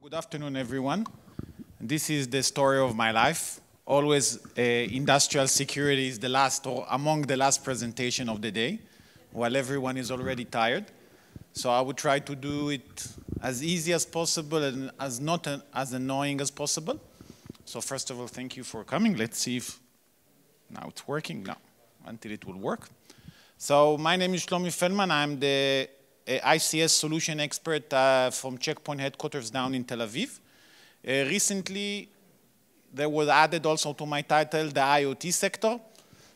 Good afternoon, everyone. This is the story of my life. Always industrial security is the last or among the last presentation of the day, while everyone is already tired. So I would try to do it as easy as possible and as not as annoying as possible. So first of all, thank you for coming. Let's see if now it's working. No, until it will work. So my name is Shlomi Feldman. I'm the ICS solution expert from Checkpoint headquarters down in Tel Aviv. Recently, there was added also to my title the IoT sector.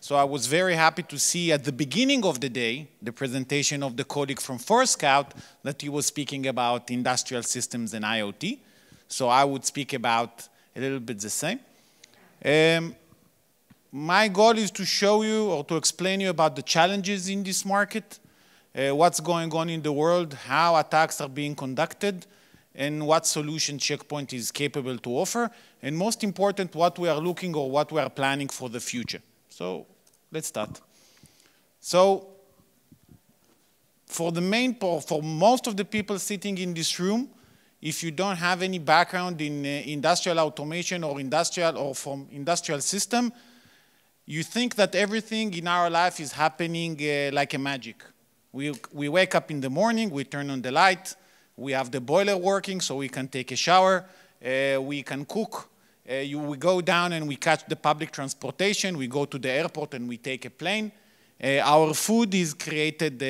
So I was very happy to see at the beginning of the day the presentation of the colleague from Forescout that he was speaking about industrial systems and IoT. So I would speak about a little bit the same. My goal is to show you or to explain you about the challenges in this market, what's going on in the world, how attacks are being conducted, and what solution Checkpoint is capable to offer, and most important, what we are looking or what we are planning for the future. So let's start. So for most of the people sitting in this room, if you don't have any background in industrial automation or from industrial system, you think that everything in our life is happening like a magic. We wake up in the morning, we turn on the light, we have the boiler working so we can take a shower, we can cook, we go down and we catch the public transportation, we go to the airport and we take a plane. Our food is created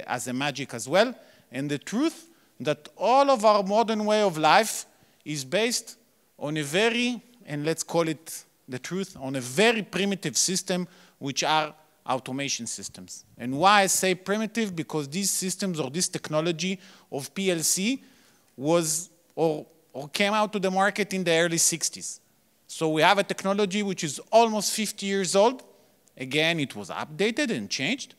as a magic as well. And the truth that all of our modern way of life is based on a very, and let's call it the truth, on a very primitive system, which are automation systems. And why I say primitive? Because these systems or this technology of PLC was or came out to the market in the early 60s. So we have a technology which is almost 50 years old. Again, it was updated and changed.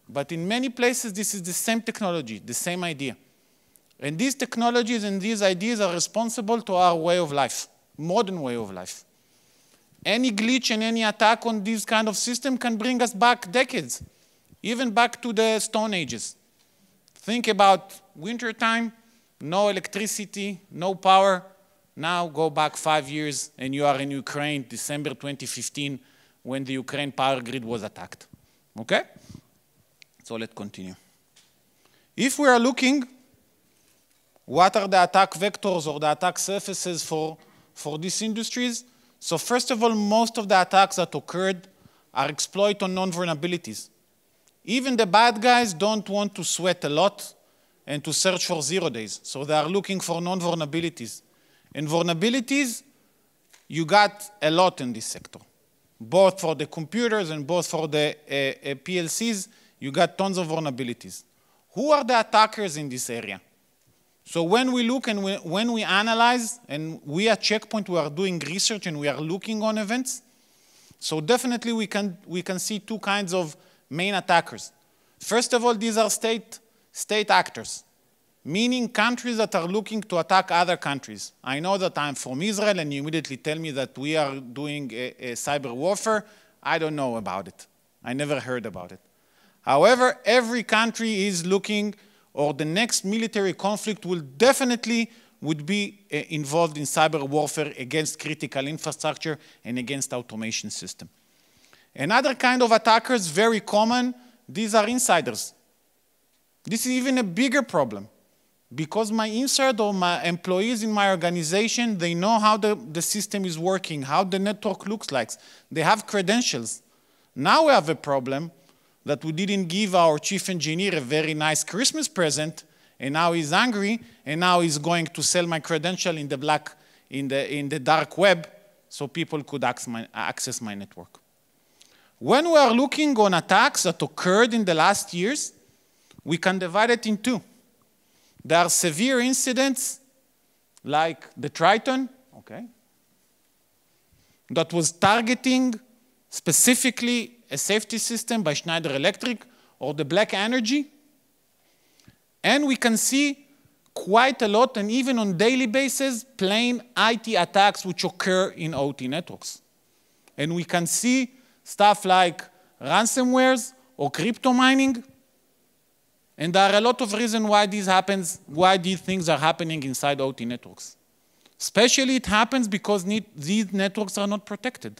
But in many places, this is the same technology, the same idea. And these technologies and these ideas are responsible to our way of life, modern way of life. Any glitch and any attack on this kind of system can bring us back decades, even back to the Stone Ages. Think about wintertime, no electricity, no power. Now go back 5 years and you are in Ukraine, December 2015, when the Ukraine power grid was attacked. Okay? So let's continue. If we are looking, what are the attack vectors or the attack surfaces for these industries? So first of all, most of the attacks that occurred are exploit on non-vulnerabilities. Even the bad guys don't want to sweat a lot and to search for 0 days. So they are looking for non-vulnerabilities. And vulnerabilities, you got a lot in this sector. Both for the computers and both for the PLCs, you got tons of vulnerabilities. Who are the attackers in this area? So when we look and when we analyze, and we at Checkpoint, we are doing research and we are looking on events, so definitely we can see two kinds of main attackers. First of all, these are state actors, meaning countries that are looking to attack other countries. I know that I'm from Israel and you immediately tell me that we are doing a cyber warfare. I don't know about it. I never heard about it. However, every country is looking, or the next military conflict will definitely be involved in cyber warfare against critical infrastructure and against automation system. Another kind of attackers, very common, these are insiders. This is even a bigger problem because my insider or my employees in my organization, they know how the system is working, how the network looks like. They have credentials. Now we have a problem that we didn't give our chief engineer a very nice Christmas present, and now he's angry, and now he's going to sell my credential in the dark web so people could access my network. When we are looking on attacks that occurred in the last years, we can divide it in two. There are severe incidents, like the Triton, okay, that was targeting specifically a safety system by Schneider Electric, or the Black Energy. And we can see quite a lot, and even on daily basis, plain IT attacks which occur in OT networks. And we can see stuff like ransomwares or crypto mining. And there are a lot of reasons why this happens, why these things are happening inside OT networks. Especially it happens because these networks are not protected.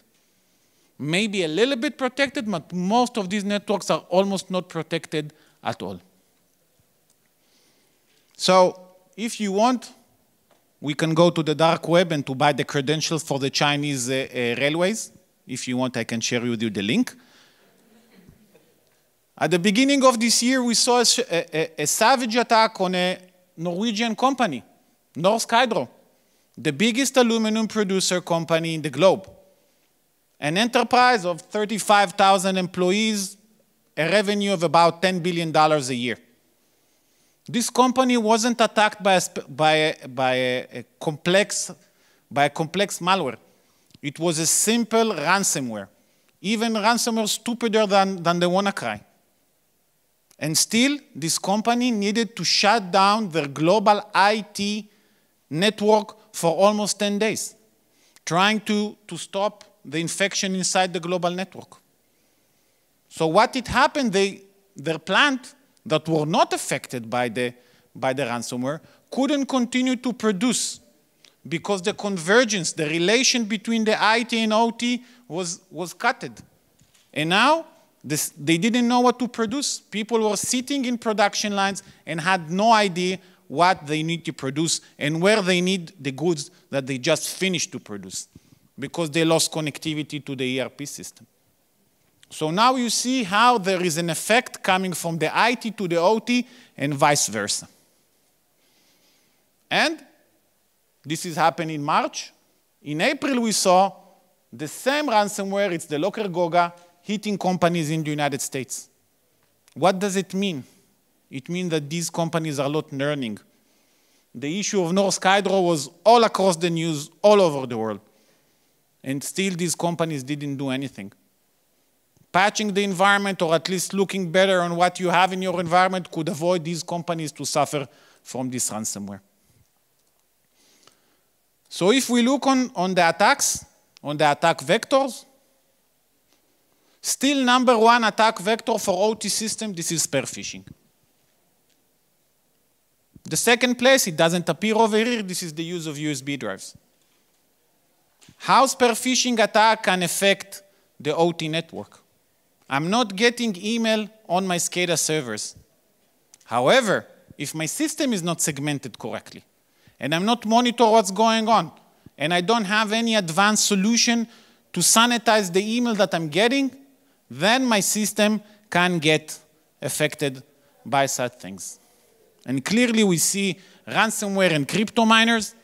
Maybe a little bit protected, but most of these networks are almost not protected at all. So if you want, we can go to the dark web and to buy the credentials for the Chinese railways. If you want, I can share with you the link. At the beginning of this year, we saw a savage attack on a Norwegian company, Norsk Hydro, the biggest aluminum producer company in the globe. An enterprise of 35,000 employees, a revenue of about $10 billion a year. This company wasn't attacked by a complex malware. It was a simple ransomware, even ransomware stupider than the WannaCry. And still, this company needed to shut down their global IT network for almost 10 days, trying to stop the infection inside the global network. So what it happened, their plant that were not affected by the ransomware couldn't continue to produce because the convergence, the relation between the IT and OT was cutted. And now, they didn't know what to produce. People were sitting in production lines and had no idea what they need to produce and where they need the goods that they just finished to produce because they lost connectivity to the ERP system. So now you see how there is an effect coming from the IT to the OT and vice versa. And this is happening in March. In April, we saw the same ransomware, it's the Locker Goga, hitting companies in the United States. What does it mean? It means that these companies are not learning. The issue of Norsk Hydro was all across the news, all over the world. And still these companies didn't do anything. Patching the environment, or at least looking better on what you have in your environment, could avoid these companies to suffer from this ransomware. So if we look on the attacks, on the attack vectors, still number one attack vector for OT system, this is spear phishing. The second place, it doesn't appear over here, this is the use of USB drives. How spear phishing attack can affect the OT network? I'm not getting email on my SCADA servers. However, if my system is not segmented correctly, and I'm not monitor what's going on, and I don't have any advanced solution to sanitize the email that I'm getting, then my system can get affected by such things. And clearly we see ransomware and crypto miners.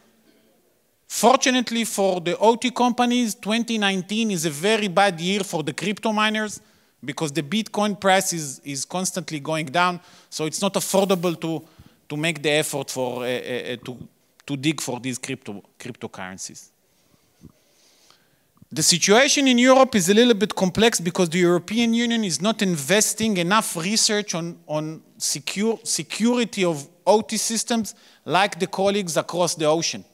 Fortunately for the OT companies, 2019 is a very bad year for the crypto miners because the Bitcoin price is constantly going down, so it's not affordable to make the effort for, to dig for these cryptocurrencies. The situation in Europe is a little bit complex because the European Union is not investing enough research on security of OT systems like the colleagues across the ocean.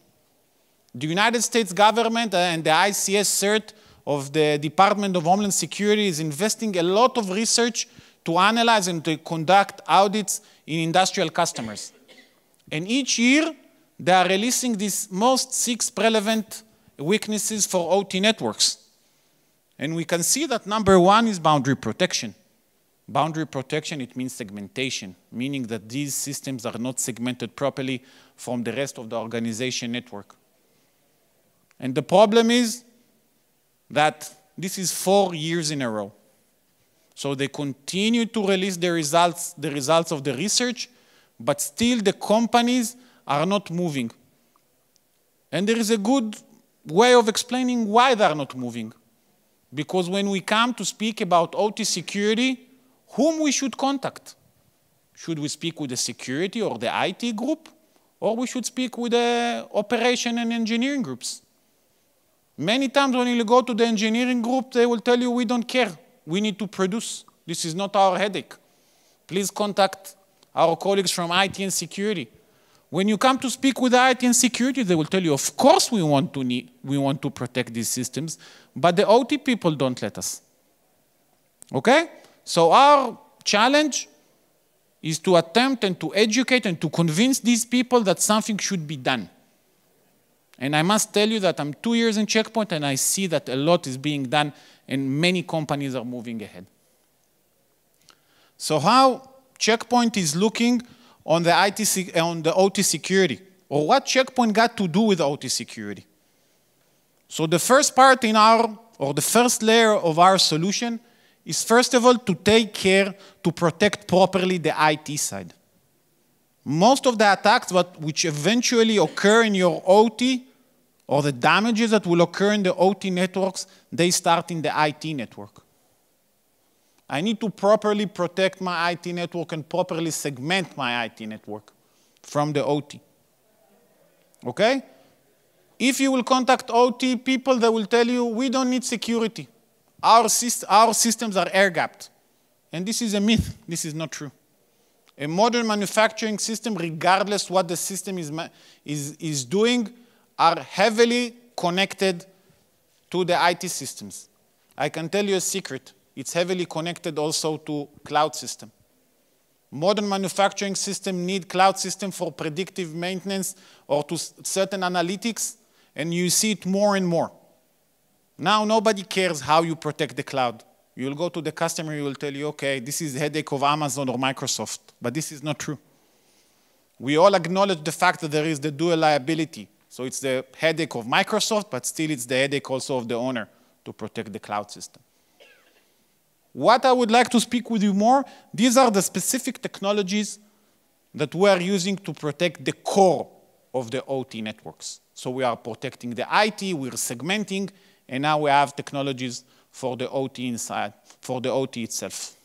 The United States government and the ICS CERT of the Department of Homeland Security is investing a lot of research to analyze and to conduct audits in industrial customers. And each year, they are releasing these most 6 relevant weaknesses for OT networks. And we can see that number one is boundary protection. Boundary protection, it means segmentation, meaning that these systems are not segmented properly from the rest of the organization network. And the problem is that this is 4 years in a row. So they continue to release the results of the research, but still the companies are not moving. And there is a good way of explaining why they are not moving. Because when we come to speak about OT security, whom we should contact? Should we speak with the security or the IT group? Or we should speak with the operation and engineering groups? Many times when you go to the engineering group, they will tell you, we don't care. We need to produce. This is not our headache. Please contact our colleagues from IT and security. When you come to speak with IT and security, they will tell you, of course we want to protect these systems, but the OT people don't let us. Okay? So our challenge is to attempt and to educate and to convince these people that something should be done. And I must tell you that I'm 2 years in Checkpoint and I see that a lot is being done and many companies are moving ahead. So how Checkpoint is looking on the OT security, or what Checkpoint got to do with OT security. So the first part in the first layer of our solution is first of all to take care to protect properly the IT side. Most of the attacks which eventually occur in your OT, or the damages that will occur in the OT networks, they start in the IT network. I need to properly protect my IT network and properly segment my IT network from the OT. Okay? If you will contact OT people, they will tell you, we don't need security. Our systems are air-gapped. And this is a myth. This is not true. A modern manufacturing system, regardless what the system is doing, are heavily connected to the IT systems. I can tell you a secret. It's heavily connected also to cloud system. Modern manufacturing system need cloud system for predictive maintenance or to certain analytics, and you see it more and more. Now nobody cares how you protect the cloud. You'll go to the customer, he will tell you, okay, this is the headache of Amazon or Microsoft, but this is not true. We all acknowledge the fact that there is the dual liability. So it's the headache of Microsoft, but still it's the headache also of the owner to protect the cloud system. What I would like to speak with you more, these are the specific technologies that we are using to protect the core of the OT networks. So we are protecting the IT, we're segmenting, and now we have technologies for the OT inside, for the OT itself.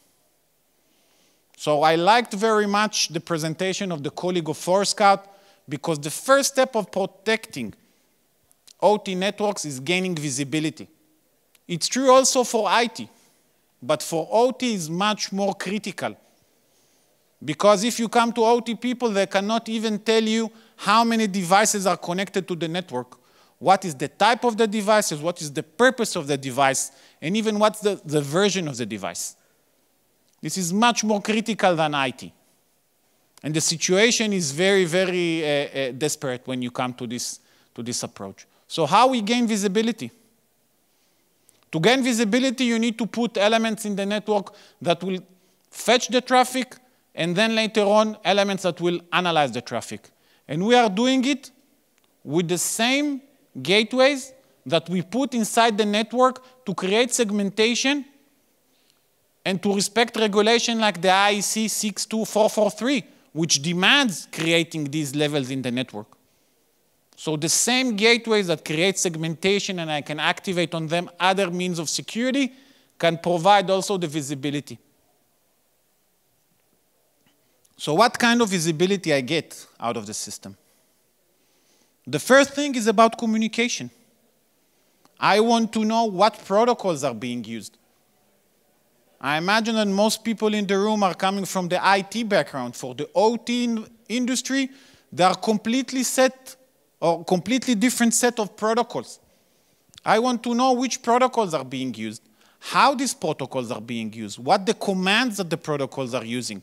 So I liked very much the presentation of the colleague of Forescout, because the first step of protecting OT networks is gaining visibility. It's true also for IT, but for OT is much more critical. Because if you come to OT people, they cannot even tell you how many devices are connected to the network, what is the type of the devices, what is the purpose of the device, and even what's the version of the device. This is much more critical than IT. And the situation is very, very desperate when you come to this approach. So how we gain visibility? To gain visibility, you need to put elements in the network that will fetch the traffic, and then later on, elements that will analyze the traffic. And we are doing it with the same gateways that we put inside the network to create segmentation and to respect regulation like the IEC 62443, which demands creating these levels in the network. So the same gateways that create segmentation and I can activate on them other means of security can provide also the visibility. So what kind of visibility I get out of the system? The first thing is about communication. I want to know what protocols are being used. I imagine that most people in the room are coming from the IT background. For the OT industry, they are completely different set of protocols. I want to know which protocols are being used, how these protocols are being used, what the commands that the protocols are using,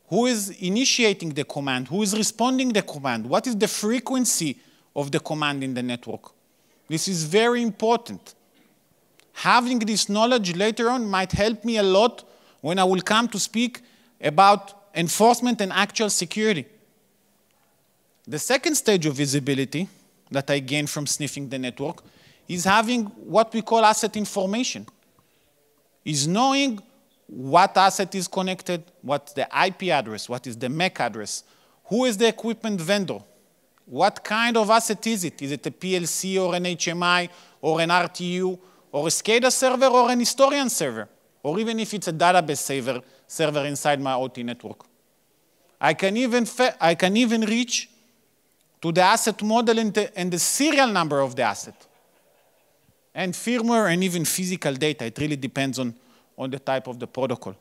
who is initiating the command, who is responding the command, what is the frequency of the command in the network. This is very important. Having this knowledge later on might help me a lot when I will come to speak about enforcement and actual security. The second stage of visibility that I gain from sniffing the network is having what we call asset information. Is knowing what asset is connected, what's the IP address, what is the MAC address, who is the equipment vendor, what kind of asset is it? Is it a PLC or an HMI or an RTU or a SCADA server or an historian server, or even if it's a database server inside my OT network. I can even reach to the asset model and the serial number of the asset, and firmware and even physical data. It really depends on the type of the protocol.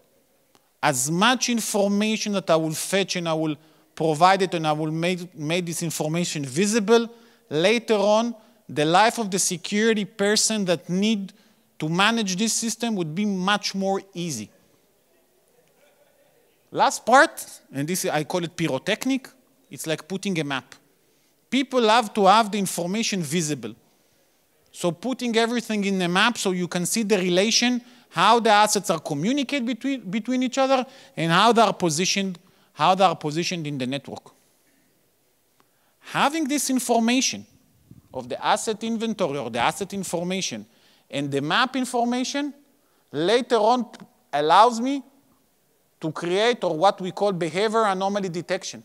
As much information that I will fetch and I will provide it and I will make this information visible, later on, the life of the security person that need to manage this system would be much more easy. Last part, and this I call it pyrotechnic, it's like putting a map. People love to have the information visible. So putting everything in a map so you can see the relation, how the assets are communicated between each other, and how they are positioned in the network. Having this information of the asset inventory or the asset information and the map information later on allows me to create or what we call behavior anomaly detection.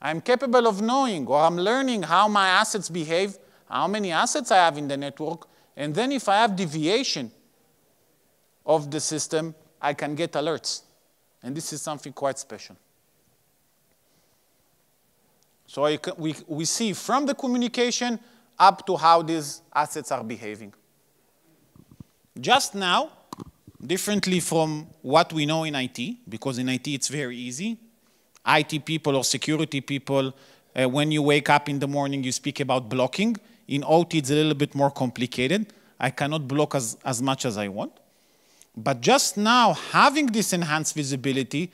I'm capable of knowing or I'm learning how my assets behave, how many assets I have in the network, and then if I have deviation of the system, I can get alerts. And this is something quite special. So we see from the communication up to how these assets are behaving. Just now, differently from what we know in IT, because in IT it's very easy. IT people or security people, when you wake up in the morning, you speak about blocking. In OT, it's a little bit more complicated. I cannot block as much as I want. But just now, having this enhanced visibility,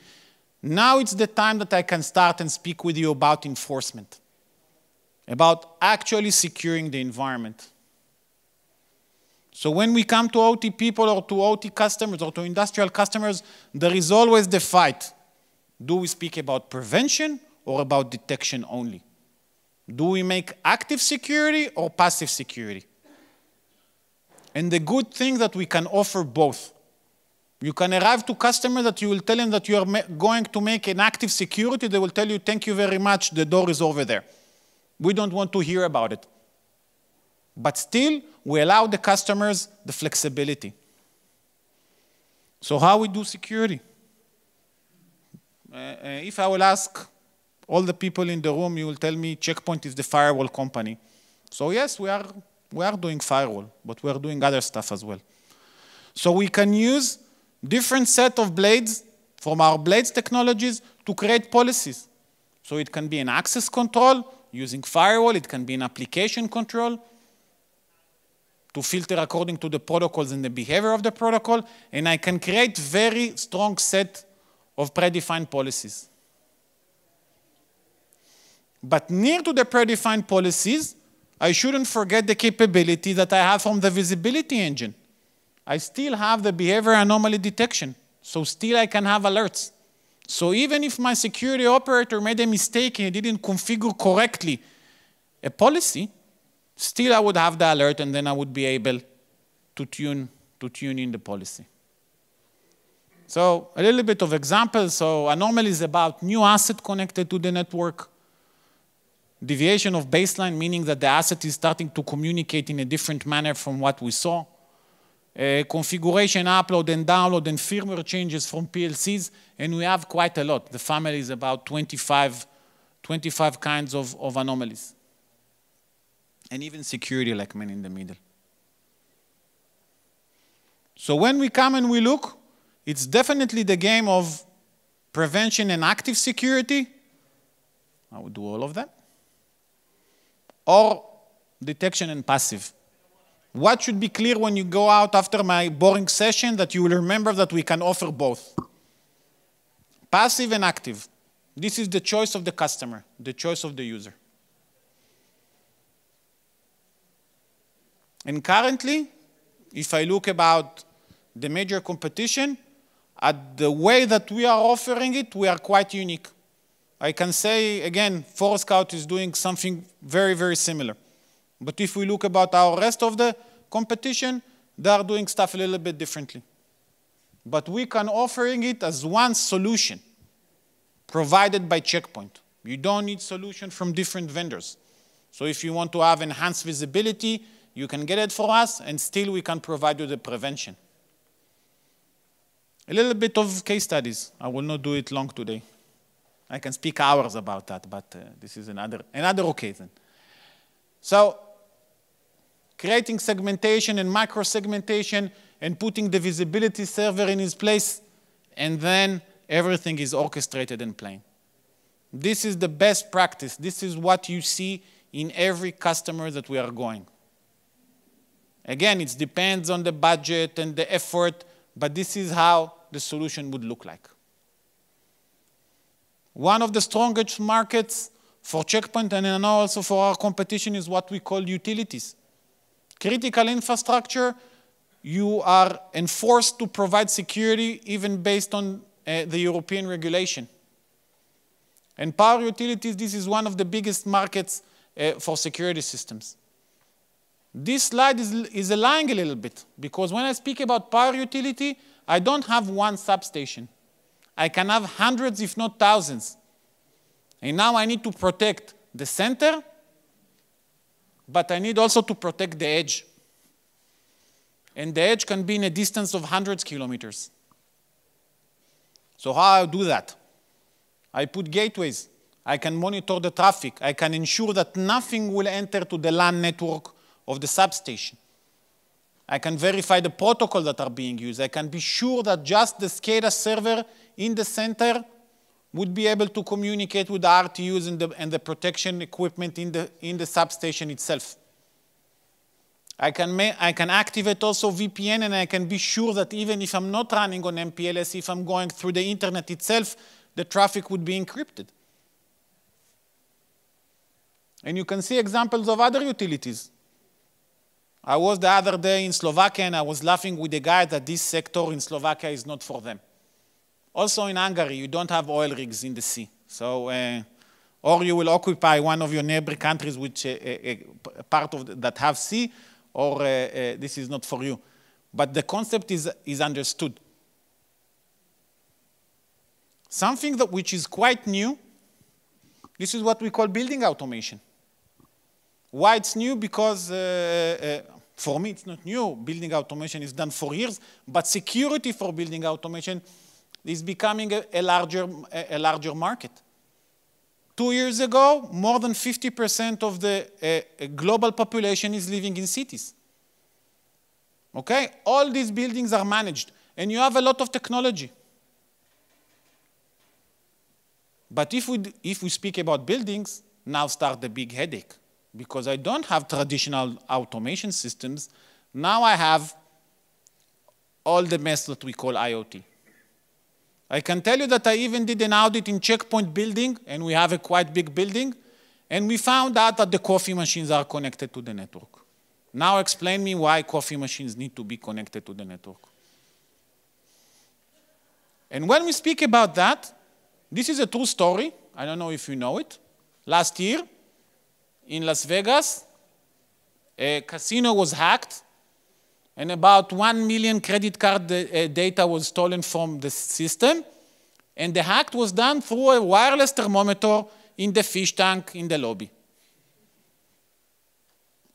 now it's the time that I can start and speak with you about enforcement, about actually securing the environment. So when we come to OT people or to OT customers or to industrial customers, there is always the fight. Do we speak about prevention or about detection only? Do we make active security or passive security? And the good thing that we can offer both. You can arrive to customers that you will tell them that you are going to make an active security. They will tell you, thank you very much, the door is over there. We don't want to hear about it. But still, we allow the customers the flexibility. So how we do security? If I will ask all the people in the room, you will tell me Check Point is the firewall company. So yes, we are doing firewall, but we are doing other stuff as well. So we can use different set of blades from our blades technologies to create policies. So it can be an access control using firewall. It can be an application control to filter according to the protocols and the behavior of the protocol. And I can create very strong set of predefined policies. But near to the predefined policies, I shouldn't forget the capability that I have from the visibility engine. I still have the behavior anomaly detection. So still I can have alerts. So even if my security operator made a mistake and didn't configure correctly a policy, still I would have the alert and then I would be able to tune in the policy. So a little bit of examples. So anomaly is about new asset connected to the network. Deviation of baseline, meaning that the asset is starting to communicate in a different manner from what we saw. Configuration, upload and download, and firmware changes from PLCs, and we have quite a lot. The family is about 25 kinds of anomalies. And even security, like man in the middle. So when we come and we look, it's definitely the game of prevention and active security. I would do all of that. Or detection and passive. What should be clear when you go out after my boring session? That you will remember that we can offer both. Passive and active. This is the choice of the customer, the choice of the user. And currently, if I look about the major competition, at the way that we are offering it, we are quite unique. I can say, again, Forescout is doing something very, very similar. But if we look about our rest of the competition, they are doing stuff a little bit differently. But we can offering it as one solution provided by Check Point. You don't need solution from different vendors. So if you want to have enhanced visibility, you can get it for us, and still we can provide you the prevention. A little bit of case studies. I will not do it long today. I can speak hours about that, but this is another occasion. So, creating segmentation and micro-segmentation and putting the visibility server in its place, and then everything is orchestrated and plain. This is the best practice. This is what you see in every customer that we are going. Again, it depends on the budget and the effort, but this is how the solution would look like. One of the strongest markets for Check Point and now also for our competition is what we call utilities. Critical infrastructure, you are enforced to provide security even based on the European regulation. And power utilities, this is one of the biggest markets for security systems. This slide is lying a little bit, because when I speak about power utility, I don't have one substation. I can have hundreds, if not thousands. And now I need to protect the center, but I need also to protect the edge. And the edge can be in a distance of hundreds of kilometers. So how I do that? I put gateways. I can monitor the traffic. I can ensure that nothing will enter to the LAN network of the substation. I can verify the protocols that are being used. I can be sure that just the SCADA server in the center would be able to communicate with the RTUs and the protection equipment in the substation itself. I can activate also VPN, and I can be sure that even if I'm not running on MPLS, if I'm going through the internet itself, the traffic would be encrypted. And you can see examples of other utilities. I was the other day in Slovakia, and I was laughing with the guy that this sector in Slovakia is not for them. Also in Hungary, you don't have oil rigs in the sea. So, or you will occupy one of your neighboring countries which a part of that have sea, or this is not for you. But the concept is understood. Something which is quite new, this is what we call building automation. Why it's new? Because for me it's not new. Building automation is done for years, but security for building automation is becoming a larger market. 2 years ago, more than 50% of the global population is living in cities. Okay? All these buildings are managed, and you have a lot of technology. But if we speak about buildings, now start the big headache, because I don't have traditional automation systems. Now I have all the mess that we call IoT. I can tell you that I even did an audit in Check Point building, and we have a quite big building, and we found out that the coffee machines are connected to the network. Now explain me why coffee machines need to be connected to the network. And when we speak about that, this is a true story. I don't know if you know it. Last year, in Las Vegas, a casino was hacked, and about 1 million credit card data was stolen from the system, and the hack was done through a wireless thermometer in the fish tank in the lobby.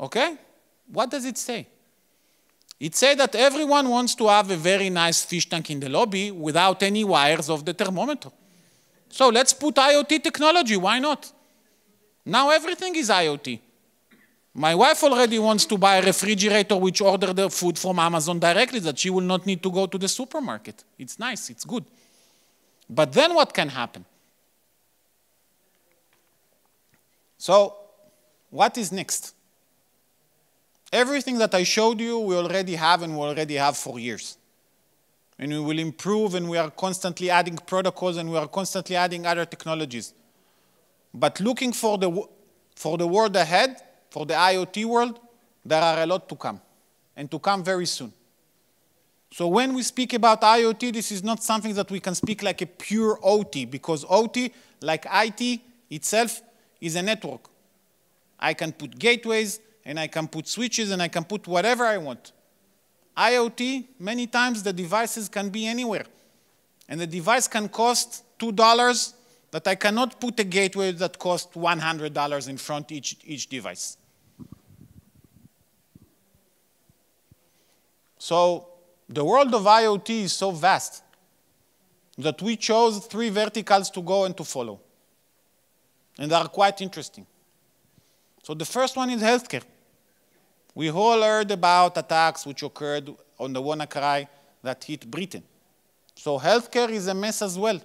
Okay? What does it say? It says that everyone wants to have a very nice fish tank in the lobby without any wires of the thermometer. So let's put IoT technology, why not? Now everything is IoT. My wife already wants to buy a refrigerator which orders the food from Amazon directly, that she will not need to go to the supermarket. It's nice, it's good. But then what can happen? So, what is next? Everything that I showed you, we already have, and we already have for years. And we will improve, and we are constantly adding protocols, and we are constantly adding other technologies. But looking for the world ahead, for the IoT world, there are a lot to come, and to come very soon. So when we speak about IoT, this is not something that we can speak like a pure OT, because OT, like IT itself, is a network. I can put gateways, and I can put switches, and I can put whatever I want. IoT, many times the devices can be anywhere. And the device can cost $2 that I cannot put a gateway that costs $100 in front each device. So the world of IoT is so vast that we chose 3 verticals to go and to follow. And they are quite interesting. So the first one is healthcare. We all heard about attacks which occurred on the WannaCry that hit Britain. So healthcare is a mess as well.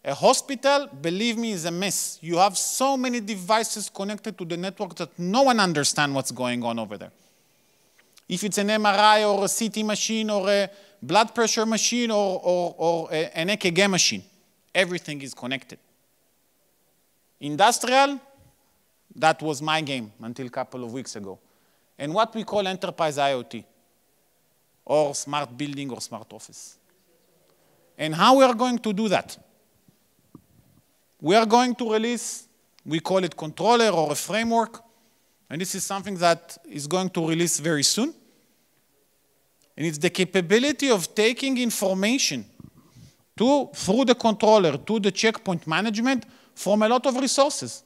A hospital, believe me, is a mess. You have so many devices connected to the network that no one understands what's going on over there. If it's an MRI or a CT machine or a blood pressure machine or an EKG machine, everything is connected. Industrial, that was my game until a couple of weeks ago. And what we call enterprise IoT, or smart building or smart office. And how we are going to do that? We are going to release, we call it controller or a framework, and this is something that is going to release very soon. And it's the capability of taking information through the controller to the checkpoint management from a lot of resources.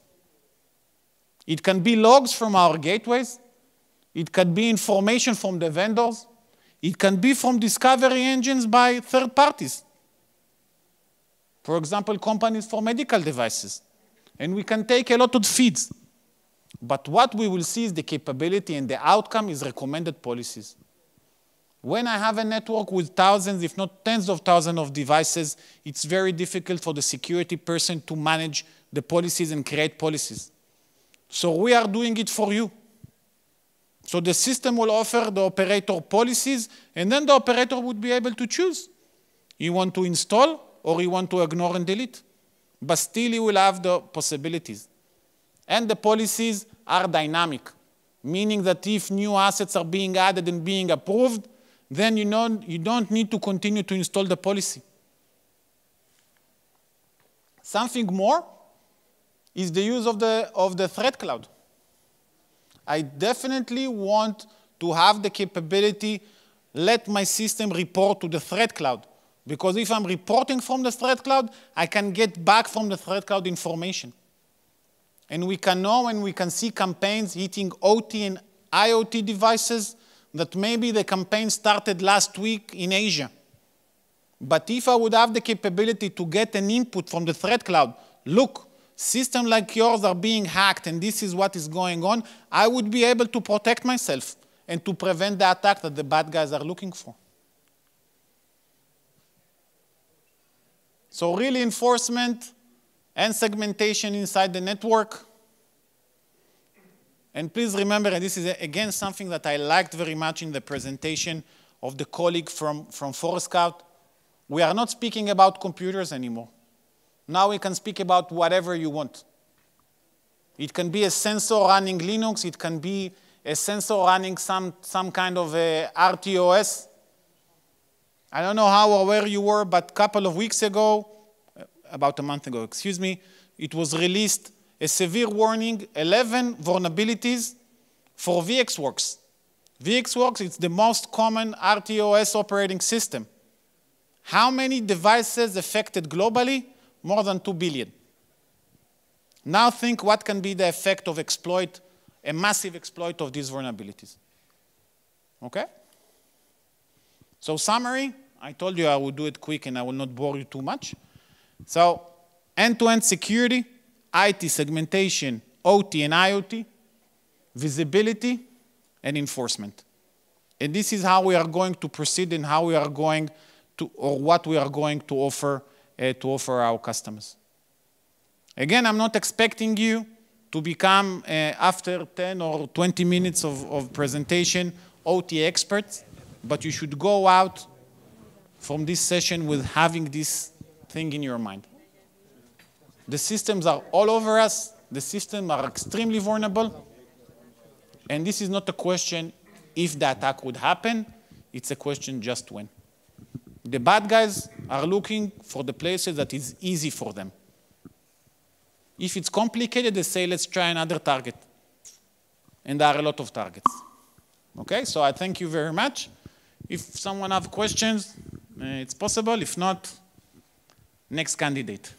It can be logs from our gateways. It can be information from the vendors. It can be from discovery engines by third parties. For example, companies for medical devices. And we can take a lot of feeds. But what we will see is the capability, and the outcome is recommended policies. When I have a network with thousands, if not tens of thousands of devices, it's very difficult for the security person to manage the policies and create policies. So we are doing it for you. So the system will offer the operator policies, and then the operator would be able to choose. You want to install, or you want to ignore and delete. But still you will have the possibilities. And the policies are dynamic, meaning that if new assets are being added and being approved, then you don't need to continue to install the policy. Something more is the use of the threat cloud. I definitely want to have the capability, let my system report to the threat cloud. Because if I'm reporting from the threat cloud, I can get back from the threat cloud information. And we can know and we can see campaigns hitting OT and IoT devices that maybe the campaign started last week in Asia. But if I would have the capability to get an input from the threat cloud, look, systems like yours are being hacked and this is what is going on, I would be able to protect myself and to prevent the attack that the bad guys are looking for. So really enforcement and segmentation inside the network. And please remember, and this is again something that I liked very much in the presentation of the colleague from Forescout, we are not speaking about computers anymore. Now we can speak about whatever you want. It can be a sensor running Linux, it can be a sensor running some kind of a RTOS. I don't know how aware you were, but a couple of weeks ago, about a month ago, excuse me, it was released a severe warning, 11 vulnerabilities for VxWorks. VxWorks is the most common RTOS operating system. How many devices affected globally? More than 2 billion. Now think what can be the effect of exploit, a massive exploit of these vulnerabilities. Okay? So summary, I told you I would do it quick and I will not bore you too much. So end-to-end security, IT segmentation, OT and IoT, visibility, and enforcement. And this is how we are going to proceed and how we are going to, or what we are going to offer our customers. Again, I'm not expecting you to become, after 10 or 20 minutes of presentation, OT experts, but you should go out from this session with having this thing in your mind. The systems are all over us. The systems are extremely vulnerable. And this is not a question if the attack would happen. It's a question just when. The bad guys are looking for the places that is easy for them. If it's complicated, they say, let's try another target. And there are a lot of targets. Okay, so I thank you very much. If someone has questions, it's possible. If not, next candidate.